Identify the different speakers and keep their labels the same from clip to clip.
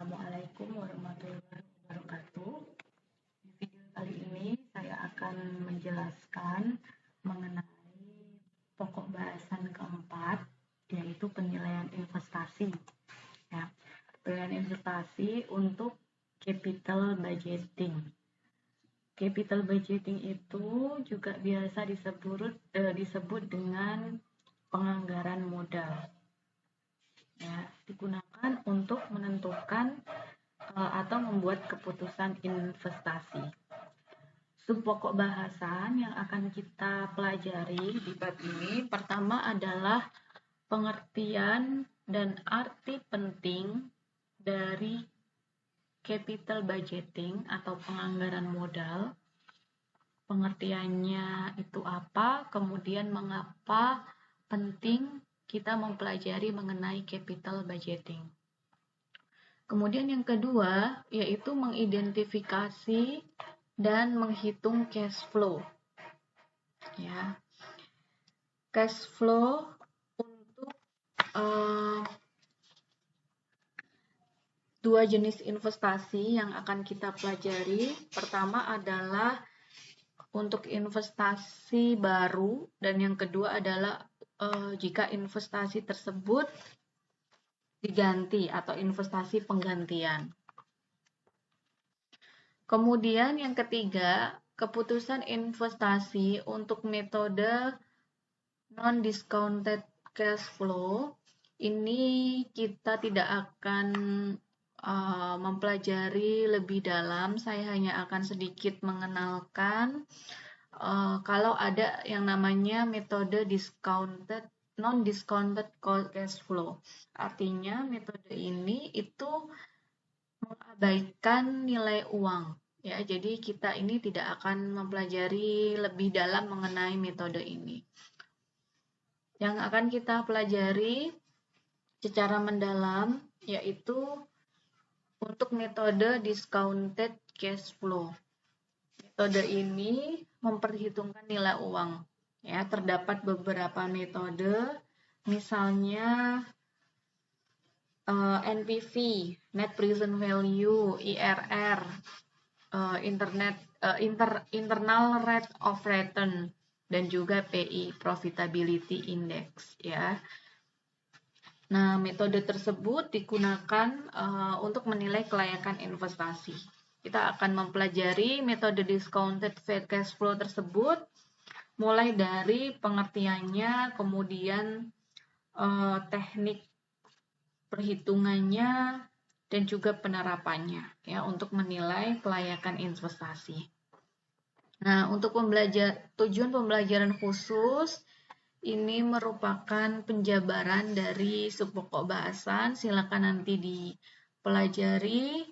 Speaker 1: Assalamualaikum warahmatullahi wabarakatuh. Di video kali ini saya akan menjelaskan mengenai pokok bahasan keempat, yaitu penilaian investasi. Ya, penilaian investasi untuk capital budgeting. Capital budgeting itu juga biasa disebut dengan penganggaran modal. Ya, digunakan untuk menentukan atau membuat keputusan investasi. Subpokok bahasan yang akan kita pelajari di bab ini pertama adalah pengertian dan arti penting dari capital budgeting atau penganggaran modal. Pengertiannya itu apa, kemudian mengapa penting kita mempelajari mengenai capital budgeting. Kemudian yang kedua yaitu mengidentifikasi dan menghitung cash flow. Ya. Cash flow untuk dua jenis investasi yang akan kita pelajari. Pertama adalah untuk investasi baru dan yang kedua adalah jika investasi tersebut diganti atau investasi penggantian. Kemudian yang ketiga, keputusan investasi untuk metode non-discounted cash flow. Ini kita tidak akan mempelajari lebih dalam, saya hanya akan sedikit mengenalkan kalau ada yang namanya metode non-discounted cash flow. Artinya metode ini itu mengabaikan nilai uang. Ya, jadi kita ini tidak akan mempelajari lebih dalam mengenai metode ini. Yang akan kita pelajari secara mendalam yaitu untuk metode discounted cash flow. Metode ini memperhitungkan nilai uang. Ya, terdapat beberapa metode, misalnya NPV, Net Present Value, IRR, Internal Rate of Return, dan juga PI, Profitability Index. Ya. Nah, metode tersebut digunakan untuk menilai kelayakan investasi. Kita akan mempelajari metode discounted cash flow tersebut, mulai dari pengertiannya, kemudian teknik perhitungannya, dan juga penerapannya ya untuk menilai kelayakan investasi. Nah, untuk tujuan pembelajaran khusus ini merupakan penjabaran dari subpokok bahasan. Silakan nanti dipelajari,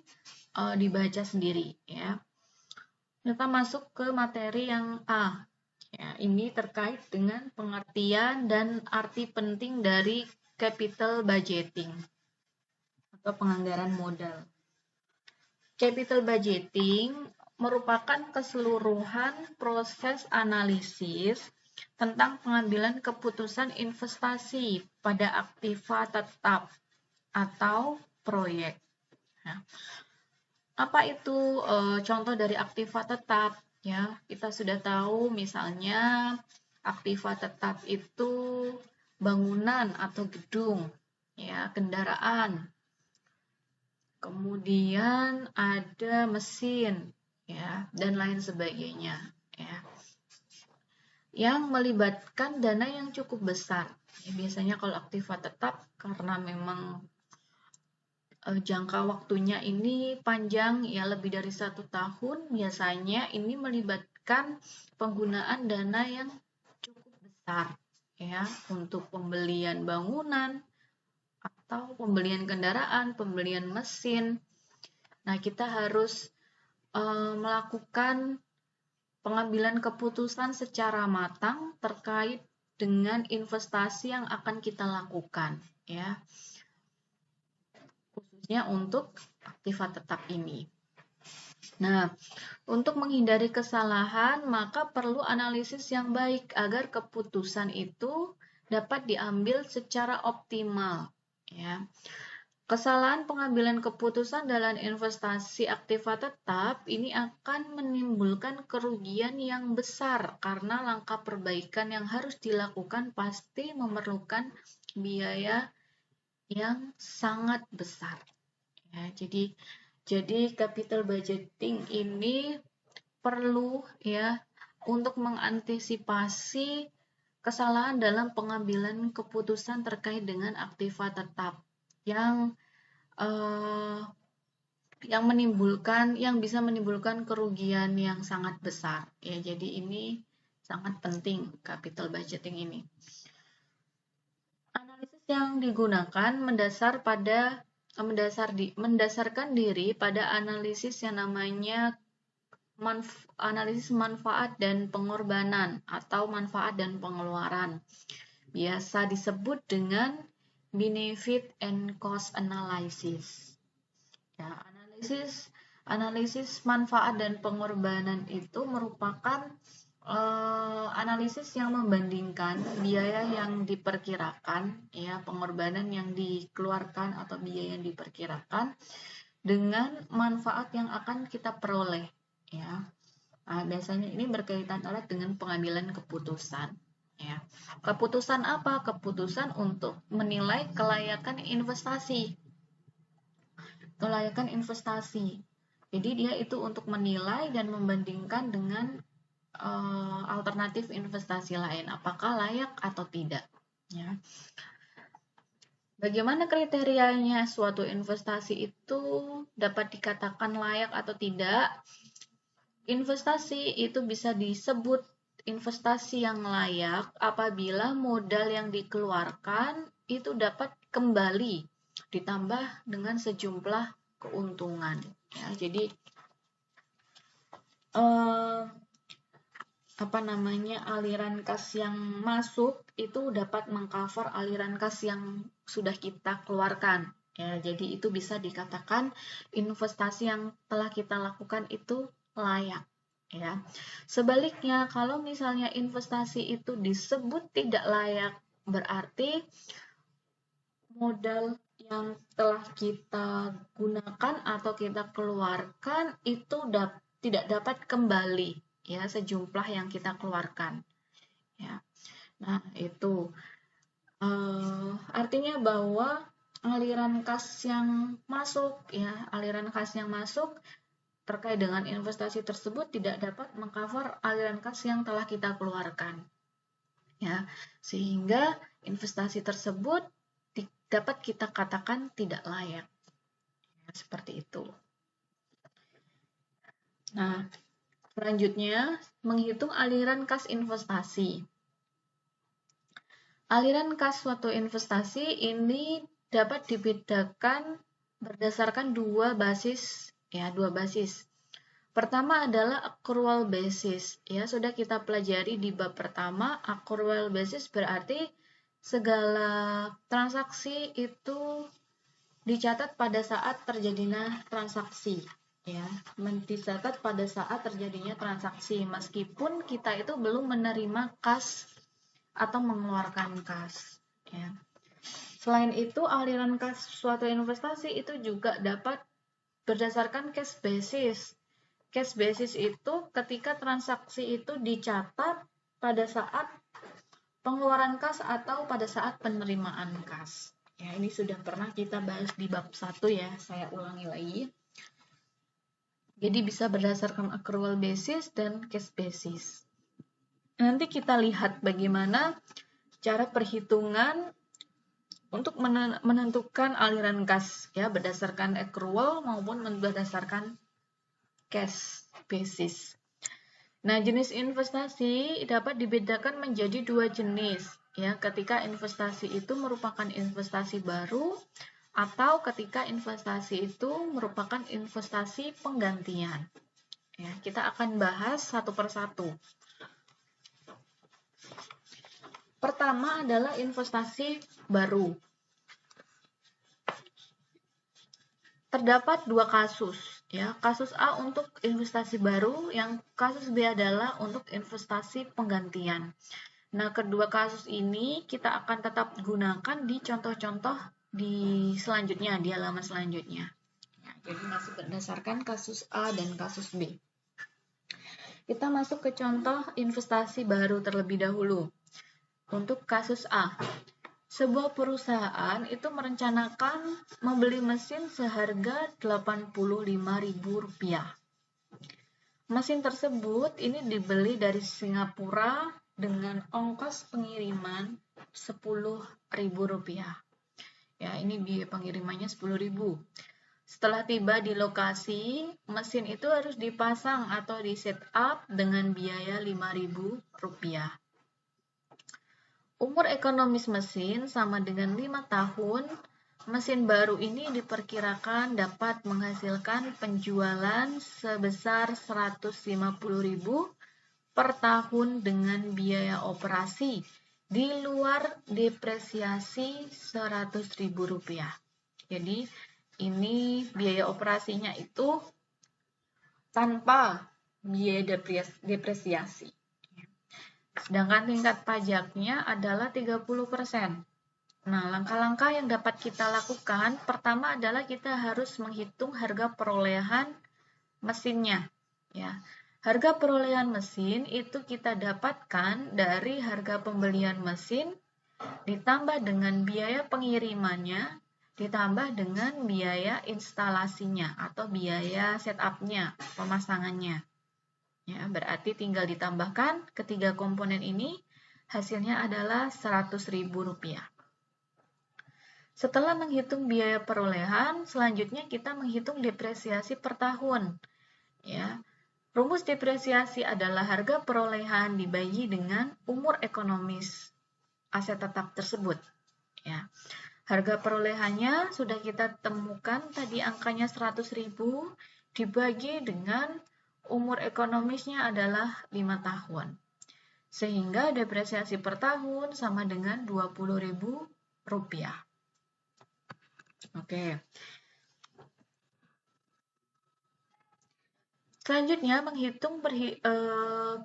Speaker 1: dibaca sendiri ya. Kita masuk ke materi yang A. Ya, ini terkait dengan pengertian dan arti penting dari capital budgeting atau penganggaran modal. Capital budgeting merupakan keseluruhan proses analisis tentang pengambilan keputusan investasi pada aktiva tetap atau proyek. Nah, apa itu contoh dari aktiva tetap? Ya, kita sudah tahu misalnya aktiva tetap itu bangunan atau gedung, ya, kendaraan. Kemudian ada mesin, ya, dan lain sebagainya, ya. Yang melibatkan dana yang cukup besar. Ya, biasanya kalau aktiva tetap karena memang jangka waktunya ini panjang, ya lebih dari 1 tahun, biasanya ini melibatkan penggunaan dana yang cukup besar, ya, untuk pembelian bangunan atau pembelian kendaraan, pembelian mesin. Nah, kita harus melakukan pengambilan keputusan secara matang terkait dengan investasi yang akan kita lakukan, ya, khususnya untuk aktiva tetap ini. Nah, untuk menghindari kesalahan, maka perlu analisis yang baik agar keputusan itu dapat diambil secara optimal. Ya. Kesalahan pengambilan keputusan dalam investasi aktiva tetap ini akan menimbulkan kerugian yang besar karena langkah perbaikan yang harus dilakukan pasti memerlukan biaya yang sangat besar. Ya, jadi capital budgeting ini perlu ya untuk mengantisipasi kesalahan dalam pengambilan keputusan terkait dengan aktiva tetap yang bisa menimbulkan kerugian yang sangat besar ya. Jadi ini sangat penting capital budgeting ini. Analisis yang digunakan mendasarkan diri pada analisis yang namanya analisis manfaat dan pengorbanan atau manfaat dan pengeluaran. Biasa disebut dengan benefit and cost analysis. Ya, analisis manfaat dan pengorbanan itu merupakan analisis yang membandingkan biaya yang diperkirakan, ya, pengorbanan yang dikeluarkan atau biaya yang diperkirakan dengan manfaat yang akan kita peroleh, ya. Nah, biasanya ini berkaitan erat dengan pengambilan keputusan. Ya. Keputusan apa? Keputusan untuk menilai kelayakan investasi. Kelayakan investasi. Jadi dia itu untuk menilai dan membandingkan dengan alternatif investasi lain, apakah layak atau tidak. Ya. Bagaimana kriterianya suatu investasi itu dapat dikatakan layak atau tidak? Investasi itu bisa disebut investasi yang layak apabila modal yang dikeluarkan itu dapat kembali ditambah dengan sejumlah keuntungan. Ya, jadi aliran kas yang masuk itu dapat mengcover aliran kas yang sudah kita keluarkan. Ya, jadi itu bisa dikatakan investasi yang telah kita lakukan itu layak. Ya. Sebaliknya, kalau misalnya investasi itu disebut tidak layak, berarti modal yang telah kita gunakan atau kita keluarkan itu tidak dapat kembali, ya, sejumlah yang kita keluarkan. Ya. Nah, itu artinya bahwa aliran kas yang masuk, ya, aliran kas yang masuk terkait dengan investasi tersebut tidak dapat mengcover aliran kas yang telah kita keluarkan. Ya, sehingga investasi tersebut dapat kita katakan tidak layak. Ya, seperti itu. Nah, selanjutnya menghitung aliran kas investasi. Aliran kas suatu investasi ini dapat dibedakan berdasarkan dua basis. Pertama adalah accrual basis. Ya, sudah kita pelajari di bab pertama. Accrual basis berarti segala transaksi itu dicatat pada saat terjadinya transaksi. Ya, dicatat pada saat terjadinya transaksi meskipun kita itu belum menerima kas atau mengeluarkan kas. Ya. Selain itu, aliran kas suatu investasi itu juga dapat berdasarkan cash basis. Cash basis itu ketika transaksi itu dicatat pada saat pengeluaran kas atau pada saat penerimaan kas. Ya, ini sudah pernah kita bahas di bab 1 ya, saya ulangi lagi. Jadi bisa berdasarkan accrual basis dan cash basis. Nanti kita lihat bagaimana cara perhitungan untuk menentukan aliran kas, ya, berdasarkan accrual maupun berdasarkan cash basis. Nah, jenis investasi dapat dibedakan menjadi dua jenis, ya, ketika investasi itu merupakan investasi baru atau ketika investasi itu merupakan investasi penggantian. Ya, kita akan bahas satu persatu. Pertama adalah investasi baru. Terdapat dua kasus, ya. Kasus A untuk investasi baru, yang kasus B adalah untuk investasi penggantian. Nah, kedua kasus ini kita akan tetap gunakan di contoh-contoh di selanjutnya, di halaman selanjutnya. Ya, jadi masih berdasarkan kasus A dan kasus B. Kita masuk ke contoh investasi baru terlebih dahulu. Untuk kasus A, sebuah perusahaan itu merencanakan membeli mesin seharga Rp85.000. Mesin tersebut ini dibeli dari Singapura dengan ongkos pengiriman Rp10.000. Ya, ini biaya pengirimannya 10.000. Setelah tiba di lokasi, mesin itu harus dipasang atau di setup dengan biaya Rp5.000. Umur ekonomis mesin sama dengan 5 tahun. Mesin baru ini diperkirakan dapat menghasilkan penjualan sebesar Rp150.000 per tahun dengan biaya operasi di luar depresiasi Rp100.000. Jadi ini biaya operasinya itu tanpa biaya depresiasi. Sedangkan tingkat pajaknya adalah 30%. Nah, langkah-langkah yang dapat kita lakukan, pertama adalah kita harus menghitung harga perolehan mesinnya. Ya. Harga perolehan mesin itu kita dapatkan dari harga pembelian mesin ditambah dengan biaya pengirimannya, ditambah dengan biaya instalasinya atau biaya setupnya, pemasangannya. Ya, berarti tinggal ditambahkan ketiga komponen ini, hasilnya adalah Rp100.000. Setelah menghitung biaya perolehan, selanjutnya kita menghitung depresiasi per tahun. Ya, rumus depresiasi adalah harga perolehan dibagi dengan umur ekonomis aset tetap tersebut. Ya. Harga perolehannya sudah kita temukan tadi angkanya 100.000 dibagi dengan umur ekonomisnya adalah 5 tahun. Sehingga depresiasi per tahun sama dengan Rp20.000. Oke. Selanjutnya menghitung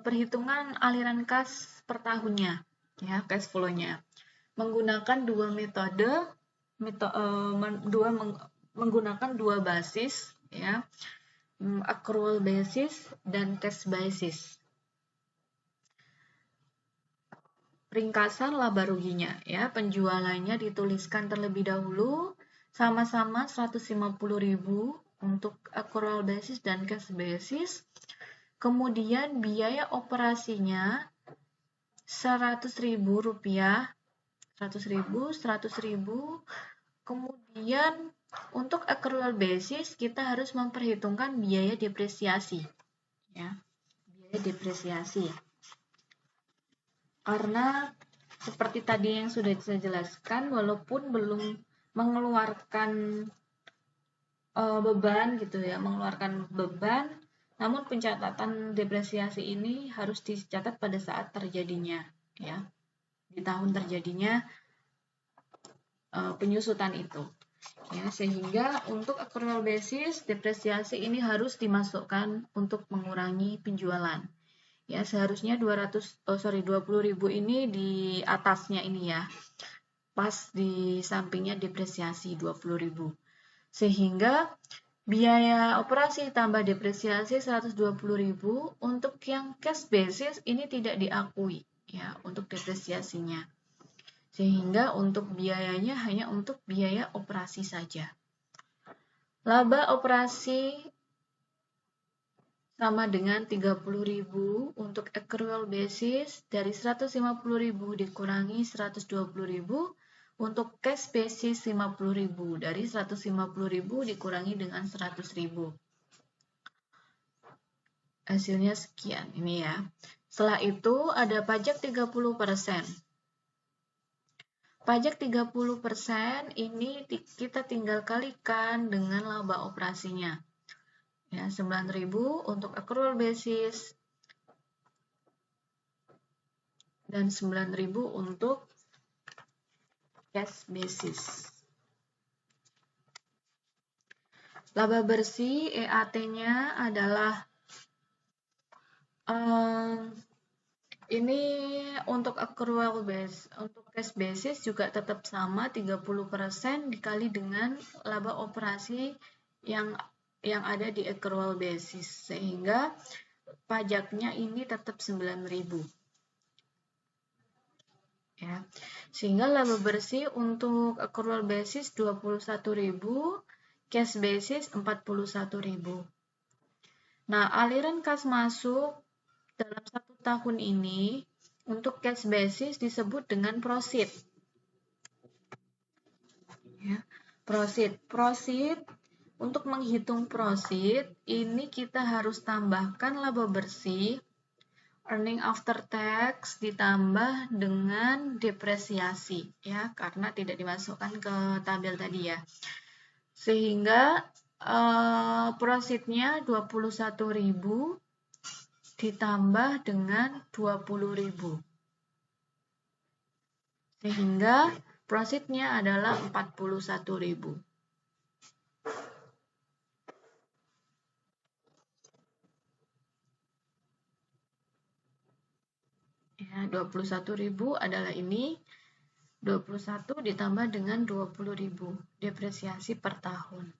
Speaker 1: perhitungan aliran kas per tahunnya, ya, cash flow-nya. Menggunakan dua metode, menggunakan dua basis, ya, accrual basis dan cash basis. Ringkasan laba ruginya, ya, penjualannya dituliskan terlebih dahulu sama-sama 150.000 untuk accrual basis dan cash basis. Kemudian biaya operasinya Rp100.000, 100.000. Kemudian untuk accrual basis kita harus memperhitungkan biaya depresiasi, ya, biaya depresiasi. Karena seperti tadi yang sudah saya jelaskan, walaupun belum mengeluarkan beban gitu ya, mengeluarkan beban, namun pencatatan depresiasi ini harus dicatat pada saat terjadinya, ya, di tahun terjadinya penyusutan itu. Ya, sehingga untuk accrual basis depresiasi ini harus dimasukkan untuk mengurangi penjualan. Ya, seharusnya 20.000 ini di atasnya ini ya. Pas di sampingnya depresiasi 20.000. Sehingga biaya operasi tambah depresiasi 120.000, untuk yang cash basis ini tidak diakui ya untuk depresiasinya. Sehingga untuk biayanya hanya untuk biaya operasi saja. Laba operasi sama dengan 30.000 untuk accrual basis, dari 150.000 dikurangi 120.000, untuk cash basis 50.000, dari 150.000 dikurangi dengan 100.000. Hasilnya sekian ini ya. Setelah itu ada pajak 30%. Pajak 30% ini kita tinggal kalikan dengan laba operasinya. Ya, 9.000 untuk accrual basis dan 9.000 untuk cash basis. Laba bersih EAT-nya adalah Ini untuk accrual base, untuk cash basis juga tetap sama 30% dikali dengan laba operasi yang ada di accrual basis, sehingga pajaknya ini tetap 9.000. Ya. Sehingga laba bersih untuk accrual basis 21.000, cash basis 41.000. Nah, aliran kas masuk dalam 1 tahun ini untuk cash basis disebut dengan proceed. Ya. Proceed. Untuk menghitung proceed, ini kita harus tambahkan laba bersih, earning after tax ditambah dengan depresiasi, ya, karena tidak dimasukkan ke tabel tadi ya. Sehingga proceed-nya 21.000 ditambah dengan 20.000. Sehingga proceed-nya adalah 41.000. Ya, 21.000 adalah ini. 21 ditambah dengan 20.000 depresiasi per tahun.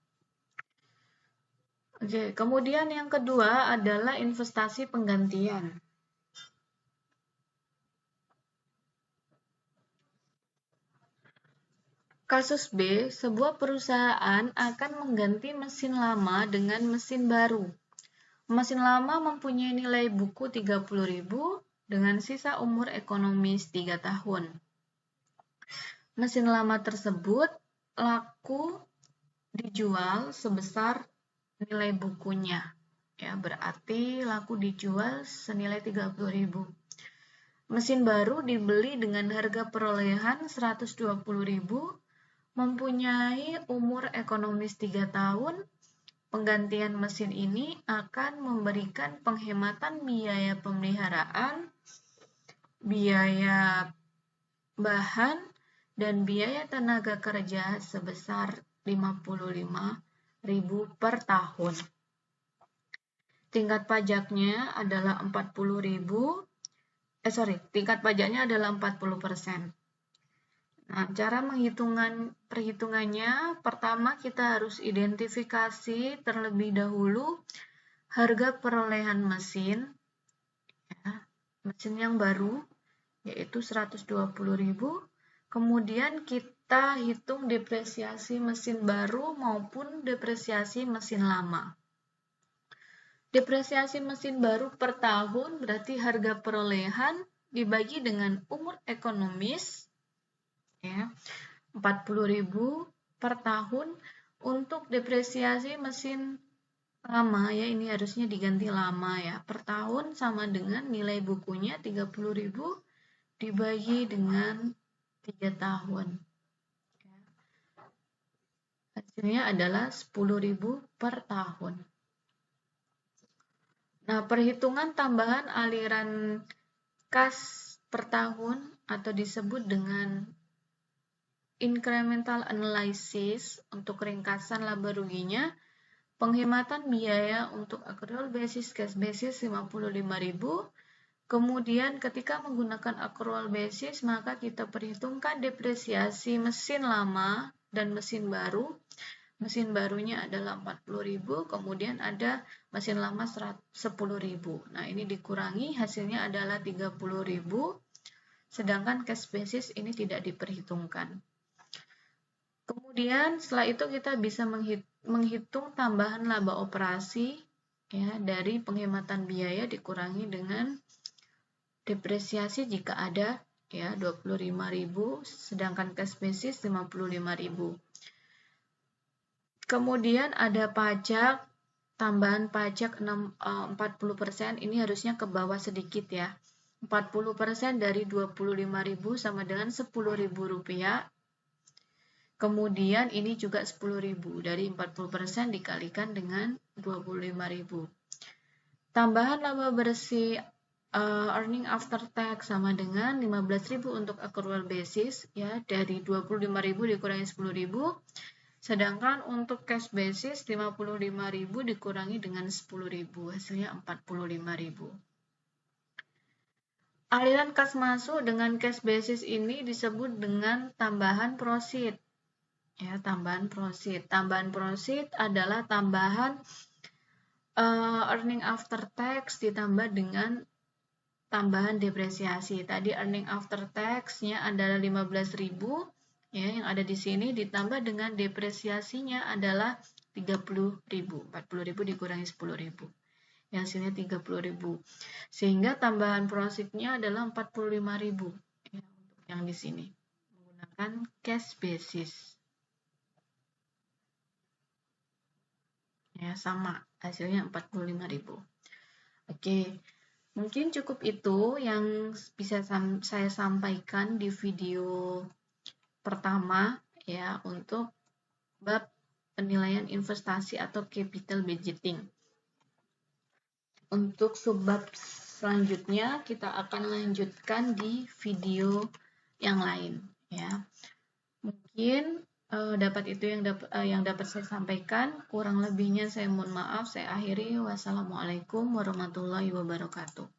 Speaker 1: Oke, kemudian yang kedua adalah investasi penggantian. Kasus B, sebuah perusahaan akan mengganti mesin lama dengan mesin baru. Mesin lama mempunyai nilai buku 30.000 dengan sisa umur ekonomis 3 tahun. Mesin lama tersebut laku dijual sebesar nilai bukunya. Ya, berarti laku dijual senilai 30.000. Mesin baru dibeli dengan harga perolehan 120.000, mempunyai umur ekonomis 3 tahun. Penggantian mesin ini akan memberikan penghematan biaya pemeliharaan, biaya bahan, dan biaya tenaga kerja sebesar 55.000 per tahun. Tingkat pajaknya adalah 40%. Nah, cara perhitungannya, pertama kita harus identifikasi terlebih dahulu harga perolehan mesin, ya, mesin yang baru, yaitu 120.000. Kemudian kita hitung depresiasi mesin baru maupun depresiasi mesin lama. Depresiasi mesin baru per tahun berarti harga perolehan dibagi dengan umur ekonomis, ya, 40.000 per tahun. Untuk depresiasi mesin lama, ya, ini harusnya diganti lama ya, per tahun sama dengan nilai bukunya 30.000 dibagi dengan 3 tahun. Hasilnya adalah 10.000 per tahun. Nah, perhitungan tambahan aliran kas per tahun atau disebut dengan incremental analysis untuk ringkasan laba ruginya, penghematan biaya untuk accrual basis cash basis 55.000. Kemudian ketika menggunakan accrual basis, maka kita perhitungkan depresiasi mesin lama dan mesin baru. Mesin barunya adalah 40.000, kemudian ada mesin lama 10.000. Nah, ini dikurangi, hasilnya adalah 30.000, sedangkan cash basis ini tidak diperhitungkan. Kemudian setelah itu kita bisa menghitung tambahan laba operasi, ya, dari penghematan biaya dikurangi dengan depresiasi jika ada, ya, 25.000, sedangkan cash basis 55.000. Kemudian ada pajak, tambahan pajak 40%, ini harusnya ke bawah sedikit ya. 40% dari 25.000 sama dengan 10.000 rupiah. Kemudian ini juga 10.000, dari 40% dikalikan dengan 25.000. Tambahan laba bersih earning after tax sama dengan 15.000 untuk accrual basis, ya, dari 25.000 dikurangi 10.000. Sedangkan untuk cash basis 55.000 dikurangi dengan 10.000, hasilnya 45.000. Aliran kas masuk dengan cash basis ini disebut dengan tambahan proceed. Ya, tambahan proceed. Tambahan proceed adalah tambahan earning after tax ditambah dengan tambahan depresiasi. Tadi earning after tax-nya adalah 15.000, ya, yang ada di sini ditambah dengan depresiasinya adalah 30.000. 40.000 dikurangi 10.000. Yang sini 30.000. Sehingga tambahan profitnya adalah 45.000, ya, untuk yang di sini menggunakan cash basis. Ya, sama, hasilnya 45.000. Oke. Mungkin cukup itu yang bisa saya sampaikan di video pertama, ya, untuk bab penilaian investasi atau capital budgeting. Untuk subbab selanjutnya kita akan lanjutkan di video yang lain, ya. Mungkin dapat itu yang dapat saya sampaikan. Kurang lebihnya saya mohon maaf. Saya akhiri. Wassalamualaikum warahmatullahi wabarakatuh.